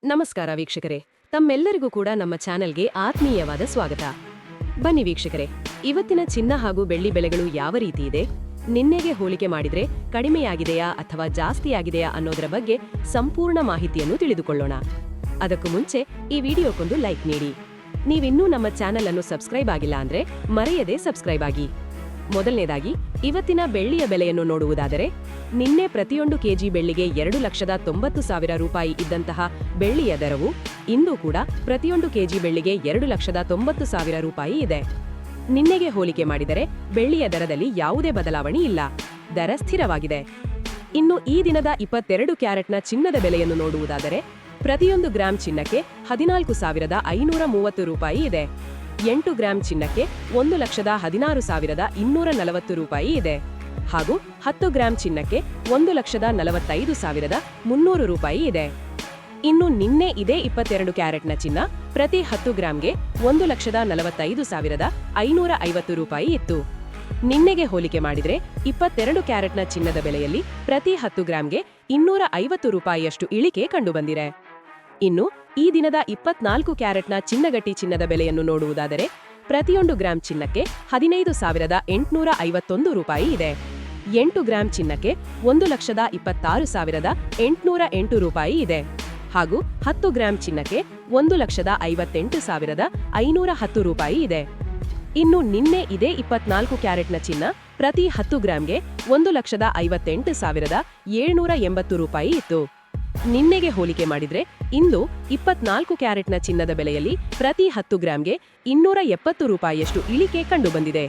ನಮಸ್ಕಾರ ವೀಕ್ಷಕರೇ, ತಮ್ಮೆಲ್ಲರಿಗೂ ಕೂಡ ನಮ್ಮ ಚಾನೆಲ್ಗೆ ಆತ್ಮೀಯವಾದ ಸ್ವಾಗತ. ಬನ್ನಿ ವೀಕ್ಷಕರೇ, ಇವತ್ತಿನ ಚಿನ್ನ ಹಾಗೂ ಬೆಳ್ಳಿ ಬೆಲೆಗಳು ಯಾವ ರೀತಿ ಇದೆ, ನಿನ್ನೆಗೆ ಹೋಲಿಕೆ ಮಾಡಿದ್ರೆ ಕಡಿಮೆಯಾಗಿದೆಯಾ ಅಥವಾ ಜಾಸ್ತಿಯಾಗಿದೆಯಾ ಅನ್ನೋದರ ಬಗ್ಗೆ ಸಂಪೂರ್ಣ ಮಾಹಿತಿಯನ್ನು ತಿಳಿದುಕೊಳ್ಳೋಣ. ಅದಕ್ಕೂ ಮುಂಚೆ ಈ ವಿಡಿಯೋಕ್ಕೊಂದು ಲೈಕ್ ನೀಡಿ. ನೀವಿನ್ನೂ ನಮ್ಮ ಚಾನೆಲ್ ಅನ್ನು ಸಬ್ಸ್ಕ್ರೈಬ್ ಆಗಿಲ್ಲ ಅಂದ್ರೆ ಮರೆಯದೆ ಸಬ್ಸ್ಕ್ರೈಬ್ ಆಗಿ. ಮೊದಲನೇದಾಗಿ ಇವತ್ತಿನ ಬೆಳ್ಳಿಯ ಬೆಲೆಯನ್ನು ನೋಡುವುದಾದರೆ, ನಿನ್ನೆ ಪ್ರತಿಯೊಂದು ಕೆಜಿ ಬೆಳ್ಳಿಗೆ 2,90,000 ರೂಪಾಯಿ ಇದ್ದಂತಹ ಬೆಳ್ಳಿಯ ದರವು ಇಂದು ಕೂಡ ಪ್ರತಿಯೊಂದು ಕೆಜಿ ಬೆಳ್ಳಿಗೆ 2,90,000 ರೂಪಾಯಿ ಇದೆ. ನಿನ್ನೆಗೆ ಹೋಲಿಕೆ ಮಾಡಿದರೆ ಬೆಳ್ಳಿಯ ದರದಲ್ಲಿ ಯಾವುದೇ ಬದಲಾವಣೆ ಇಲ್ಲ, ದರ ಸ್ಥಿರವಾಗಿದೆ. ಇನ್ನು ಈ ದಿನದ 22 ಕ್ಯಾರೆಟ್ನ ಚಿನ್ನದ ಬೆಲೆಯನ್ನು ನೋಡುವುದಾದರೆ, ಪ್ರತಿಯೊಂದು ಗ್ರಾಂ ಚಿನ್ನಕ್ಕೆ 14,530 ರೂಪಾಯಿ ಇದೆ. 8 ಗ್ರಾಂ ಚಿನ್ನಕ್ಕೆ 1,16,240 ರೂಪಾಯಿ ಇದೆ. ಹಾಗೂ 10 ಗ್ರಾಂ ಚಿನ್ನಕ್ಕೆ 1,45,300 ರೂಪಾಯಿ ಇದೆ. ಇನ್ನು ನಿನ್ನೆ ಇದೇ 22 ಕ್ಯಾರೆಟ್ನ ಚಿನ್ನ ಪ್ರತಿ 10 ಗ್ರಾಂಗೆ 1,45,550 ರೂಪಾಯಿ ಇತ್ತು. ನಿನ್ನೆಗೆ ಹೋಲಿಕೆ ಮಾಡಿದ್ರೆ 22 ಕ್ಯಾರೆಟ್ನ ಚಿನ್ನದ ಬೆಲೆಯಲ್ಲಿ ಪ್ರತಿ 10 ಗ್ರಾಂಗೆ 250 ರೂಪಾಯಿಯಷ್ಟು ಇಳಿಕೆ ಕಂಡುಬಂದಿದೆ. ಇನ್ನು ಈ ದಿನದ 24 ಕ್ಯಾರೆಟ್ನ ಚಿನ್ನಗಟ್ಟಿ ಚಿನ್ನದ ಬೆಲೆಯನ್ನು ನೋಡುವುದಾದರೆ, ಪ್ರತಿಯೊಂದು ಗ್ರಾಂ ಚಿನ್ನಕ್ಕೆ 15,851 ರೂಪಾಯಿ ಇದೆ. 8 ಗ್ರಾಂ ಚಿನ್ನಕ್ಕೆ 1,26,808 ರೂಪಾಯಿ ಇದೆ. ಹಾಗೂ 10 ಗ್ರಾಂ ಚಿನ್ನಕ್ಕೆ 1,58,510 ರೂಪಾಯಿ ಇದೆ. ಇನ್ನು ನಿನ್ನೆ ಇದೇ 24 ಕ್ಯಾರೆಟ್ನ ಚಿನ್ನ ಪ್ರತಿ 10 ಗ್ರಾಂಗೆ 1,58,780 ರೂಪಾಯಿ ಇತ್ತು. ನಿನ್ನೆಗೆ ಹೋಲಿಕೆ ಮಾಡಿದ್ರೆ ಇಂದು 24 ಕ್ಯಾರೆಟ್ನ ಚಿನ್ನದ ಬೆಲೆಯಲ್ಲಿ ಪ್ರತಿ 10 ಗ್ರಾಂಗೆ 270 ರೂಪಾಯಿಯಷ್ಟು ಇಳಿಕೆ ಕಂಡುಬಂದಿದೆ.